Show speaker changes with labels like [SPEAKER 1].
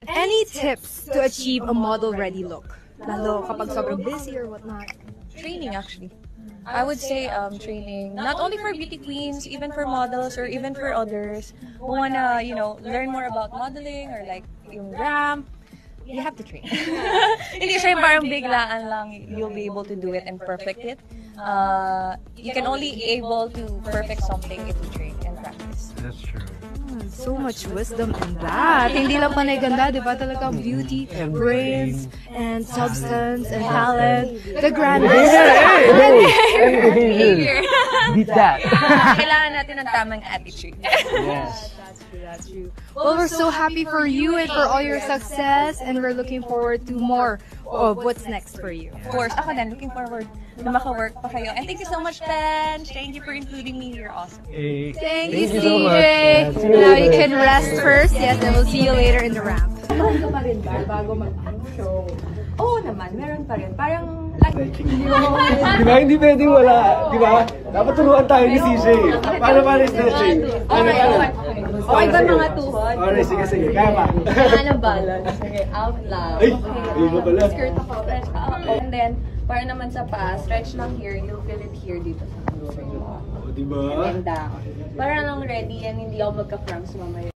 [SPEAKER 1] Any tips to achieve a model-ready look? Lalo kapag sobrang busy or whatnot.
[SPEAKER 2] Training, actually. I would say training, not only for beauty queens, even for models or even for others who wanna, learn more about modeling or like yung ramp. You have to train. Hindi siya yung parang biglaan lang you'll be able to do it and perfect it. You can only able to perfect something if you train and practice.
[SPEAKER 3] That's true.
[SPEAKER 1] So much wisdom in that. Hindi lang panay ganda, di ba? Talaga beauty, brains, and substance, and talent. The grandest.
[SPEAKER 2] Behavior.
[SPEAKER 3] Beat that.
[SPEAKER 2] Kailangan natin ng tamang attitude.
[SPEAKER 3] Yes.
[SPEAKER 1] That's true. Well, we're so happy for you and for all your success, and we're looking forward to more of what's next for you.
[SPEAKER 2] Of course, ako din, looking forward na maka-work pa kayo. And thank you so much, Benj. Thank you for including me. You're awesome.
[SPEAKER 3] Hey.
[SPEAKER 1] Thank you,
[SPEAKER 3] so
[SPEAKER 1] CJ.
[SPEAKER 3] much. Yeah, see you
[SPEAKER 1] Now you
[SPEAKER 3] later.
[SPEAKER 1] can rest first. Yes, and we'll see you later in the ramp.
[SPEAKER 4] Meron ka pa rin ba bago mag-show? Oo naman, meron pa rin. Parang like,
[SPEAKER 3] Di ba? Hindi pwedeng wala. Di ba? Dapat turuan tayo ni CJ. Paano stretching?
[SPEAKER 4] okay. Okay ba mga tuhod?
[SPEAKER 3] Alright, sige. Kaya pa.
[SPEAKER 4] Kailangan ng balance. Okay, out loud.
[SPEAKER 3] Ay, ayun na pala.
[SPEAKER 4] Skirt ako, stretch ka. And then, para naman sa pa, stretch lang here, you'll feel it here dito sa ulo.
[SPEAKER 3] O, di ba?
[SPEAKER 4] And then down. Para lang ready and hindi ako magka-cramps mamaya.